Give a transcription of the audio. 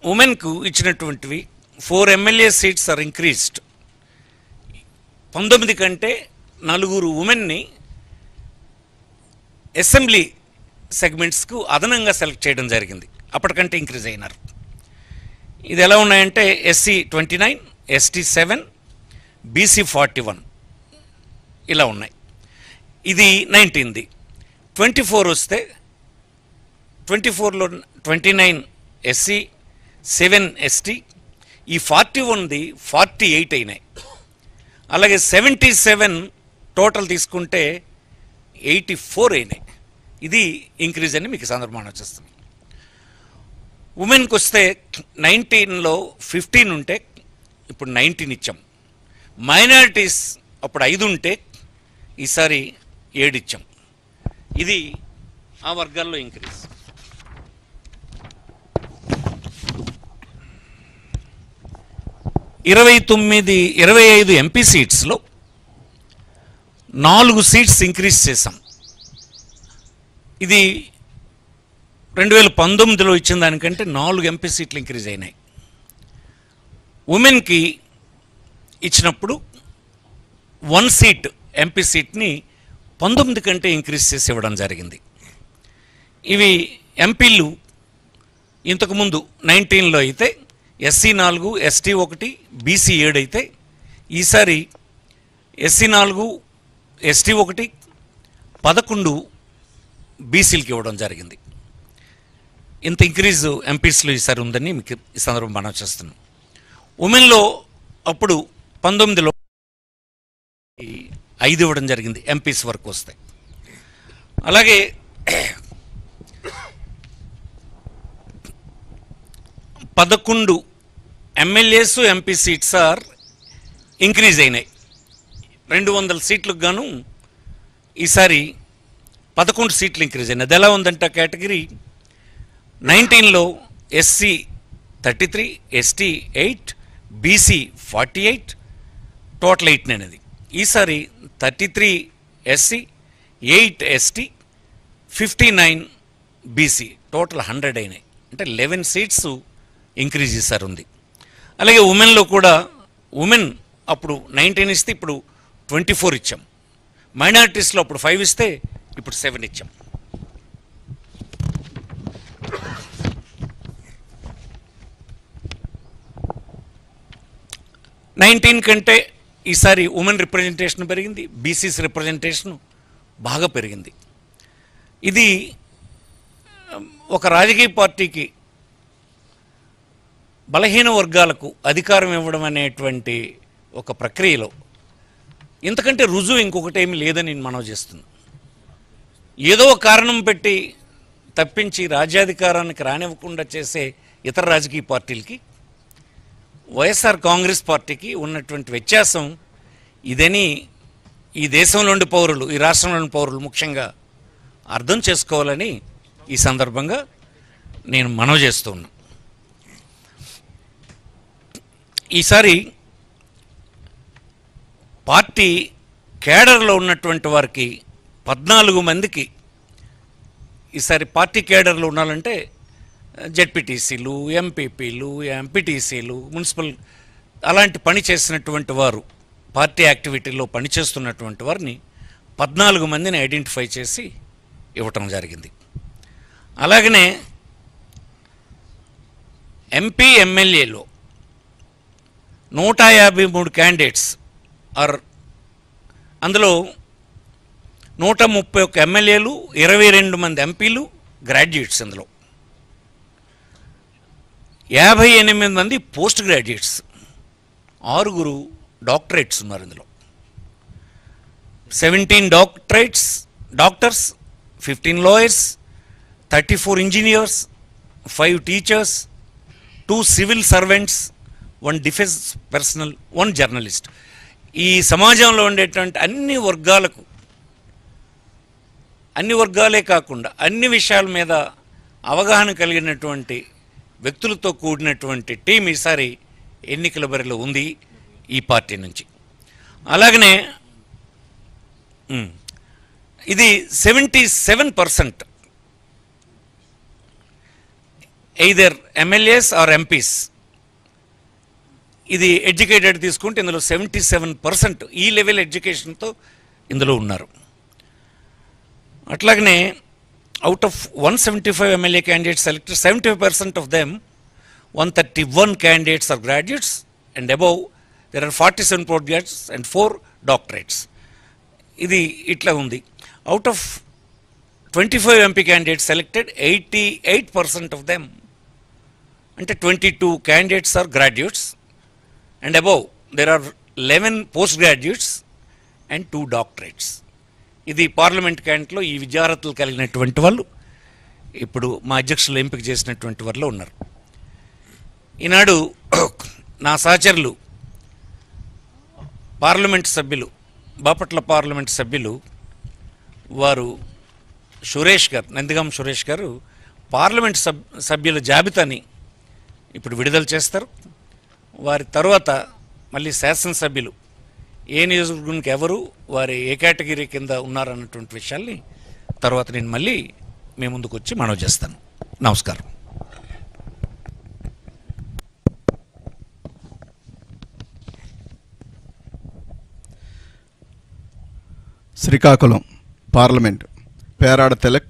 ఉమెన్కు ఇచ్చినటువంటివి 4 MLA seats are increased. 19 కంటే 4 ఉమెన్ని assembly సెగ్మెంట్స్కు అదనంగా select చేయడం జరిగింది. అప్పటికంటే ఇంక్రీజ్ అయినారు. ఇది ఎలా ఉన్నాయంటే ఎస్సీ 29, ఎస్టీ 7, బీసీ 41 ఇలా ఉన్నాయి. ఇది 19ది. 24 వస్తే 24లో 29 ఎస్సీ, 7 ఎస్టీ, ఈ 41ది 48 అయినాయి. అలాగే 77 టోటల్ తీసుకుంటే 84 అయినాయి. ఇది ఇంక్రీజ్ అని మీకు సందర్భం వచ్చేస్తుంది. ఉమెన్కి వస్తే 19లో 15 ఉంటే ఇప్పుడు 19 ఇచ్చాం. మైనారిటీస్ అప్పుడు 5 ఉంటే ఈసారి 7 ఇచ్చాం. ఇది ఆ వర్గాల్లో ఇంక్రీజ్. ఇరవై 25 ఎంపీ సీట్స్లో 4 సీట్స్ ఇంక్రీజ్ చేశాం. ఇది 2019లో ఇచ్చిన దానికంటే 4 ఎంపీ సీట్లు ఇంక్రీజ్ అయినాయి. ఉమెన్కి ఇచ్చినప్పుడు 1 సీట్ ఎంపీ సీట్ని 19 కంటే ఇంక్రీజ్ చేసి ఇవ్వడం జరిగింది. ఇవి ఎంపీలు ఇంతకుముందు 19లో అయితే ఎస్సీ 4, ఎస్టీ 1, బీసీ 7 అయితే ఈసారి ఎస్సీ 4, ఎస్టీ 1, 11 బీసీలకి ఇవ్వడం జరిగింది. ఇంత ఇంక్రీజ్ ఎంపీస్లో ఈసారి ఉందని మీకు ఈ సందర్భం మనం చేస్తున్నాం. ఉమెన్లో అప్పుడు 19లో 5 ఇవ్వడం జరిగింది ఎంపీస్ వరకు వస్తాయి. అలాగే 11 MLAs MP seats are increase అయినాయి. 200 సీట్లకు గాను ఈసారి 11 సీట్లు ఇంక్రీజ్ అయినాయి. అది ఎలా ఉందంటే కేటగిరీ 19లో ఎస్సీ 33, ఎస్టీ 8, బీసీ 48, టోటల్ 8 అనేది. ఈసారి 33 ఎస్సీ, 8 ఎస్టీ, 59 బీసీ, టోటల్ 100 అయినాయి. అంటే 11 సీట్స్ ఇంక్రీజ్ చేశారు ఉంది. అలాగే ఉమెన్లో కూడా ఉమెన్ అప్పుడు 19 ఇస్తే ఇప్పుడు 24 ఇచ్చాం. మైనారిటీస్లో అప్పుడు 5 ఇస్తే ఇప్పుడు 7 ఇచ్చాం. కంటే ఈసారి ఉమెన్ రిప్రజెంటేషన్ పెరిగింది, బీసీస్ రిప్రజెంటేషన్ బాగా పెరిగింది. ఇది ఒక రాజకీయ పార్టీకి బలహీన వర్గాలకు అధికారం ఇవ్వడం అనేటువంటి ఒక ప్రక్రియలో ఇంతకంటే రుజువు ఇంకొకటి ఏమి లేదని నేను మనవి చేస్తున్నాను. ఏదో కారణం పెట్టి తప్పించి రాజ్యాధికారానికి రానివ్వకుండా చేసే ఇతర రాజకీయ పార్టీలకి వైఎస్ఆర్ కాంగ్రెస్ పార్టీకి ఉన్నటువంటి వ్యత్యాసం ఇదని ఈ దేశంలోని పౌరులు, ఈ రాష్ట్రంలోని పౌరులు ముఖ్యంగా అర్థం చేసుకోవాలని ఈ సందర్భంగా నేను మనవి చేస్తూ ఉన్నా. ఈసారి పార్టీ కేడర్లో ఉన్నటువంటి వారికి 14 మందికి ఈసారి పార్టీ కేడర్లో ఉండాలంటే జెడ్పీటీసీలు, ఎంపీపీలు, ఎంపీటీసీలు, మున్సిపల్ అలాంటి పని చేసినటువంటి వారు, పార్టీ యాక్టివిటీలో పనిచేస్తున్నటువంటి వారిని 14 మందిని ఐడెంటిఫై చేసి ఇవ్వటం జరిగింది. అలాగనే ఎంపీ ఎమ్మెల్యేలో 153 క్యాండిడేట్స్ ఆర్ అందులో 131 ఎమ్మెల్యేలు, 22 మంది ఎంపీలు గ్రాడ్యుయేట్స్, అందులో 58 మంది పోస్ట్ గ్రాడ్యుయేట్స్, 6 డాక్టరేట్స్ ఉన్నారు. ఇందులో 17 doctors, 15 lawyers, 34 engineers, 5 teachers, 2 civil servants, 1 defence personnel, 1 journalist. ఈ సమాజంలో ఉండేటువంటి అన్ని వర్గాలే కాకుండా అన్ని విషయాల మీద అవగాహన కలిగినటువంటి వ్యక్తులతో కూడినటువంటి టీం ఈసారి ఎన్నికల బరిలో ఉంది ఈ పార్టీ నుంచి. అలాగనే ఇది 77% ఎయిదర్ ఎమ్మెల్యేస్ ఆర్ ఎంపీస్. ఇది ఎడ్యుకేటెడ్ తీసుకుంటే ఇందులో 77% ఈ లెవెల్ ఎడ్యుకేషన్తో ఇందులో ఉన్నారు. అట్లాగనే out of 175 MLA candidates selected, 75% of them 131 candidates are graduates, and above there are 47 postgraduates and 4 doctorates. ఇది ఇట్లా ఉంది. Out of 25 MP candidates selected, 88% of them, అంటే 22 candidates are graduates, and above there are 11 postgraduates and 2 doctorates. ఇది parliament క్యాండిడేట్లో ఈ విద్యార్హతలు కలిగినటువంటి వాళ్ళు ఇప్పుడు మా అధ్యక్షులు ఎంపిక చేసినటువంటి వారిలో ఉన్నారు. ఈనాడు నా సహచరులు పార్లమెంట్ సభ్యులు, బాపట్ల పార్లమెంట్ సభ్యులు వారు సురేష్ గారు, నందిగాం సురేష్ గారు పార్లమెంట్ సభ్యుల జాబితాని ఇప్పుడు విడుదల చేస్తారు. వారి తర్వాత మళ్ళీ శాసనసభ్యులు ఏ నియోజకవర్గానికి ఎవరు, వారి ఏ కేటగిరీ కింద ఉన్నారన్నటువంటి విషయాల్ని తర్వాత నేను మళ్ళీ మీ ముందుకు వచ్చి మనవి చేస్తాను. నమస్కారం. శ్రీకాకుళం పార్లమెంట్ పేరాడ తిలక్